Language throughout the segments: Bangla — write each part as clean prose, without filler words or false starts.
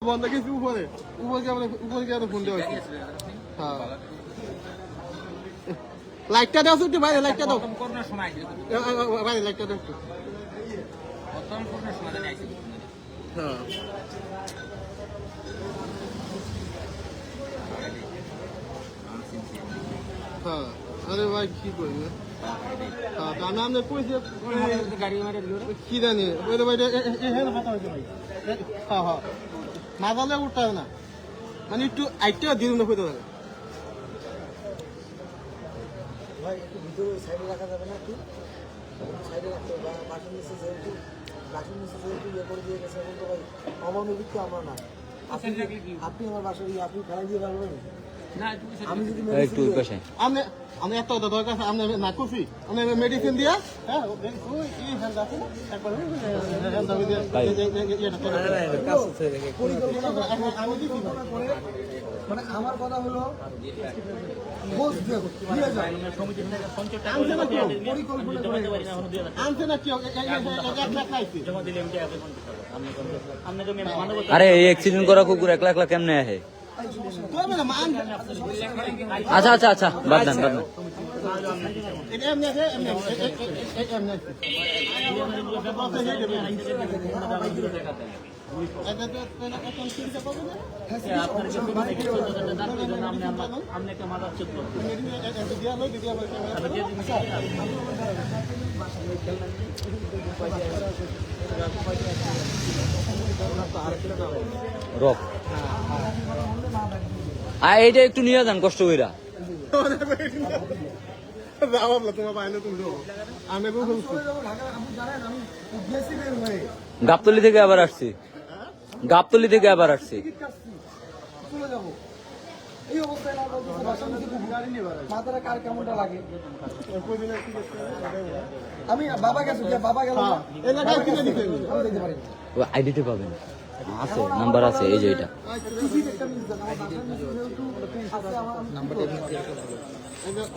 বন্ধ কিছু উপরে উপরে ফোন দেওয়া হ্যাঁ লাইটটা দাও একটু বাইরে লাইটটা দাও বাইরে লাইটটা দাও একটু হ্যাঁ হ্যাঁ আরে ভাই কি করি না আমি আপনার কইছি কি জানি ওই ভাই মাথা হয়েছে ভাই হ্যাঁ হ্যাঁ মাথালে উঠতে হবে না মানে একটু আইটেও দিন না হইতে হবে ভাই একটু ভিতরে সাইডে রাখা যাবে না একটু সাইডে রাখতে হবে বাসন নিচে যেহেতু ইয়ে করে দিয়ে গেছে এখন তো ভাই অমানবিক তো আমরা না আপনি আমার বাসায় আপনি খেলা দিয়ে পারবেন আমি যদি একটু ওই পাশে আমি একটা দরকার আমি না করছি আমি মেডিসিন দিয়া হ্যাঁ মানে আমার কথা হলো আরে এই অ্যাক্সিডেন্ট করা কুকুর একলা একলা কেমনে আহে আচ্ছা আচ্ছা আচ্ছা বাদ দেন রক এইটা একটু নিয়ে যান কষ্ট কইরা গাবতলি থেকে আবার আসছি এই অবস্থায় মাথাটা কার কেমনটা লাগে আমি বাবা গেছে আইডিতে পাবেন আছে নাম্বার আছে এই যে এটা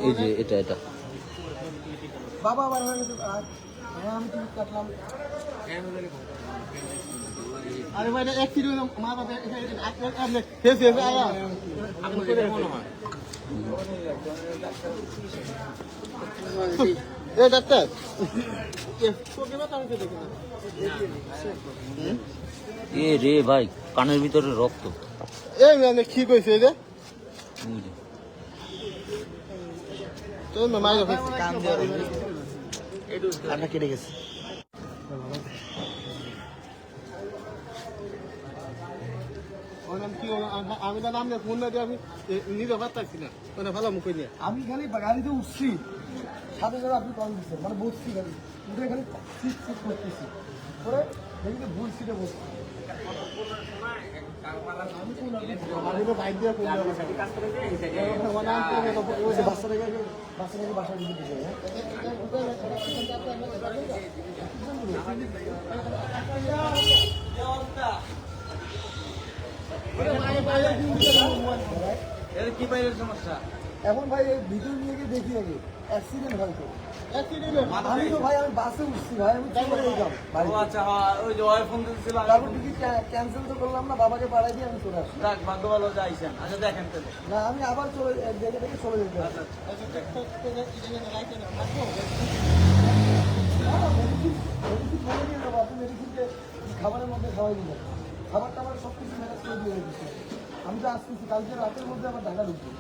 এই যে এটা বাবা আবার হয়ে গেছে আমি টিকিট কাটলাম আরে ভাই এটা অ্যাক্সিডেন্ট মাথা হেসে আয়া এ ডাক্তার এ রে ভাই কানের ভিতরে রক্ত এই মানে কি কইছে রে তোর মায়ের কান দিয়ে কান্না কেটে গেছে আমি তো নাম ফোন না দিয়ে আমি নিজে পারতাছি না মানে ভালো মুখ নিয়ে আমি খালি গাড়িতে উঠছি সাথে সাথে আপনি কল দিচ্ছেন মানে বসছি গাড়ি উঠে খালি সিট করতেছি পরে দেখি তো ভুল সিটে বসছি বাসা দিতে কি পাইলের সমস্যা এখন ভাই এই ভিডিও নিয়ে গিয়ে দেখি আগে অ্যাক্সিডেন্ট হয়তো আমি তো ভাই আমি বাসে উঠছি ভাই আমি কি করে যেতাম আচ্ছা ওই যে ওই ফোন দিয়েছিল তারপর টিকিট ক্যান্সেল তো করলাম না বাবাকে পাঠাই দিয়ে আমি চলে আসি যাক ভাগ্য ভালো যাইছেন আচ্ছা দেখেন তাহলে না আমি আবার দেখে চলে যেতে মেডিসিনকে খাবারের মধ্যে খাওয়াই দিলাম খাবার টাবার সব কিছু ম্যানেজ করে দিয়ে রেখেছি আমি তো আসতেছি কালকে রাতের মধ্যে আমার ঢাকা ঢুকবো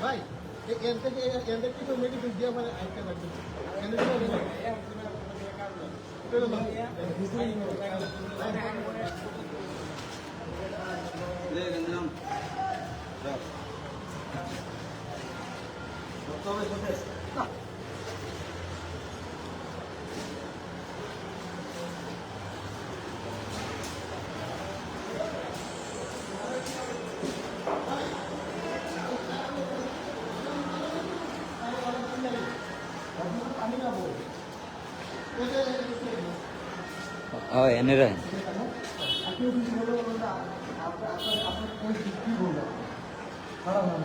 ভাই এখান থেকে কিছু মেডিসিন দিয়ে মানে আইতে লাগবে ও এনে রে আপনি কিছু বলবেন না, আপনার কোন কি বলবেন খারাপ না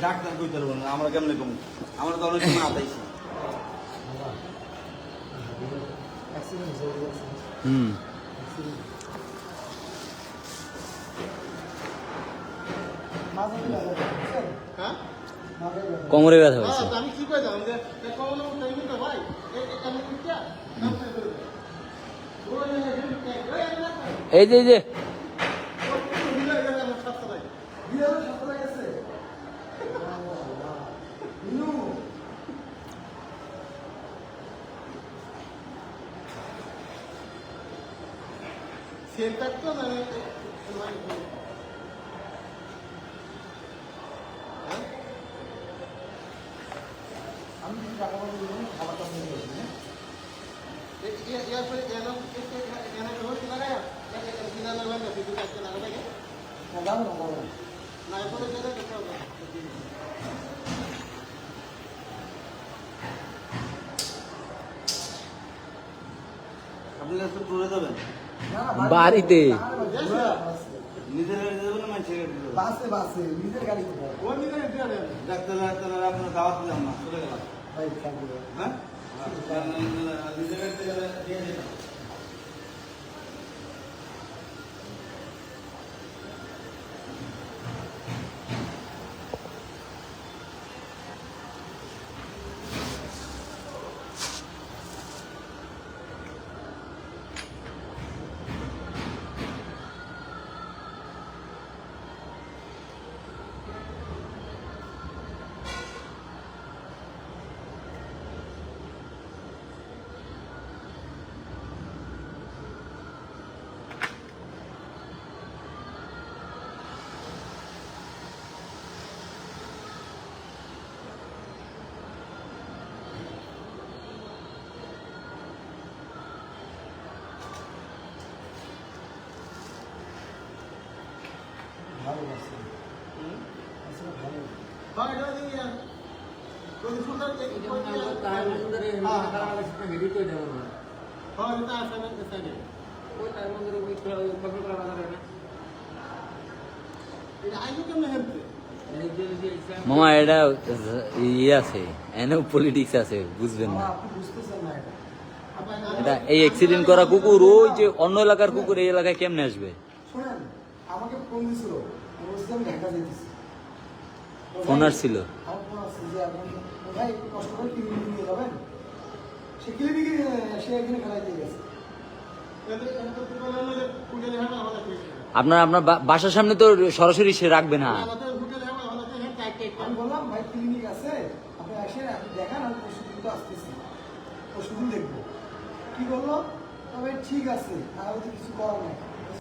ডাক্তার কইতে পারবো না আমরা কেমনে কম আমরা তো অনেক সময় আতাইছি অ্যাক্সিডেন্ট হয়ে গেছে হুম মাঝে লাগা হ্যাঁ মাঝে লাগা কোমরে ব্যথা হয়েছে আমি কি কইতাম যে কোন টাইমটা ভাই আমি কি এই যে বিয়ের সাথে লাগছে ইনু সেন্টার তো না আমি কিছু টাকা পয়সা দিব খাবারটা নিয়ে গেছি ইয়ার পরে এনো রোজ লাগায়া কিনা লাগাবেন না কিছু কাজ লাগাবে না দাও না দাও না এরপরে যেটা দেখতে হবে আপনি একটু টুরে যাবেন না বাড়িতে। নিজের গাড়ি যাবেন না মানুষের গাড়ি যাবেন বাসে বাসে নিজের গাড়িতে যাও ওর নিতে দিতে হবে ডাক্তার আপনার দাওয়াত দিলাম না চলে গেলাম ভাই থাকবে হ্যাঁ নিজের গাড়িতে গেলে দিয়ে যেতাম ভালো আছে আসলে ভালো হয় এটা দিয়ে কোন সুন্দর যে হ্যাঁ এটা আছে না সাইডে এটা আইলো কেমনে হেলতে মামা এটা ইয়ে আছে এনেও পলিটিক্স আছে বুঝবেন না আপনি বুঝতেছেন না এটা এটা এই অ্যাক্সিডেন্ট করা কুকুর ওই যে অন্য এলাকার কুকুর এই এলাকায় কেমনে আসবে শোনেন আমাকে ফোন দিছিল বলছিলাম ঢাকা যেতেছি ফোন আসছিল আমার ফোন আসছে যে আপনি ভাই একটু কষ্ট করে ক্লিনিক নিয়ে যাবেন সে ক্লিনিকে সে এখানে ফেলাই দিয়ে গেছে আপনার বাসার সামনে তো সরাসরি সে রাখবে না আমি বললাম ভাই ক্লিনিক আছে আপনি আসেন আপনি দেখান আমি পরশু দিন তো আসতেছি পরশু দিন দেখবো কি বললো তবে ঠিক আছে আর তো কিছু করার নাই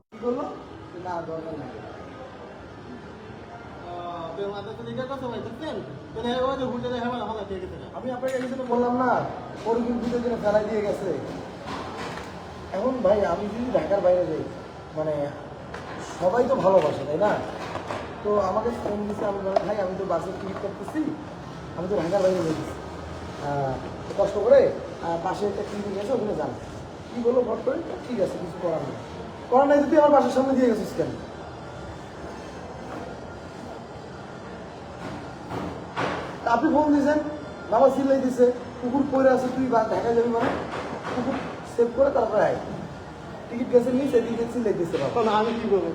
কি বললো যে না দরকার নাই আমি আপনাকে এই জন্য বললাম না ওর কিন্তু জন্য ফেলাই দিয়ে গেছে এখন ভাই আমি যদি ঢাকার বাইরে যাই মানে সবাই তো ভালোবাসে তাই না তো আমাকে ফোন দিচ্ছে আমি বললাম ভাই আমি তো বাসের টিকিট করতেছি আমি তো ঢাকার বাইরে যাচ্ছি কষ্ট করে পাশে একটা ক্লিনিক আছে ওখানে যান কী বললো ভট করে ঠিক আছে কিছু করার নেই যদি আমার বাসার সামনে দিয়ে গেছিস কেন তা আপনি ফোন দিয়েছেন বাবা সিলাই দিছে কুকুর পরে আছে তুই ঢাকা যাবি মানে কুকুর সেভ করে তারপরে আয় টিকিট গেছে নিয়ে সেদিকে সিলাই দিছে বাবা আমি কি করবো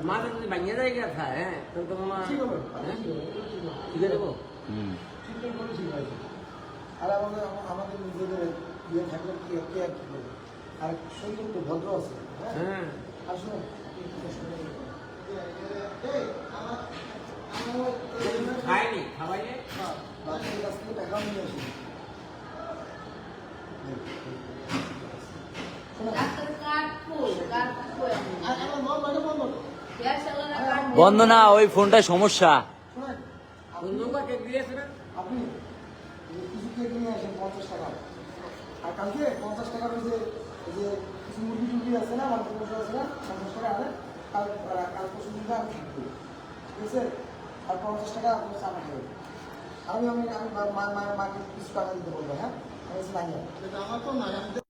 माता तुझे बनिया जाएगा था है तो तुम ঠিক হবে ठीक है देखो হুম ট্রিটমেন্ট করে ঠিক আছে আর আমাদের নিজেদের ইয়ে থাকলে কি কে আর কি করবে আর সুন্দর তো ভদ্র আছে হ্যাঁ हाँ আর শোনো खाए नहीं खावाइए বাচ্চাদের কাছ থেকে টাকা নিয়ে আসি ডাক্তার কার্ড কই কার্ড কই গ্যাস চালানোর কার্ড বন্ধ না ওই ফোনটায় সমস্যা শোনেন उन लोगों का केक दिए सर আপনি কিছু কেক নিয়ে আসেন 50 টাকা। আর কালকে 50 টাকার ওই যে কিছু মুরগি টুরগি আছে না, মাংস আছে না, 50 টাকা আনে। কাল পরশু দিনটা আমি থাকবো, ঠিক আছে? আর 50 টাকা আপনার চা খাবেন। আমি মাকে কিছু টাকা দিতে বলবো, হ্যাঁ? আমি বলছি, নাই এটা আমার তো নাই, আমি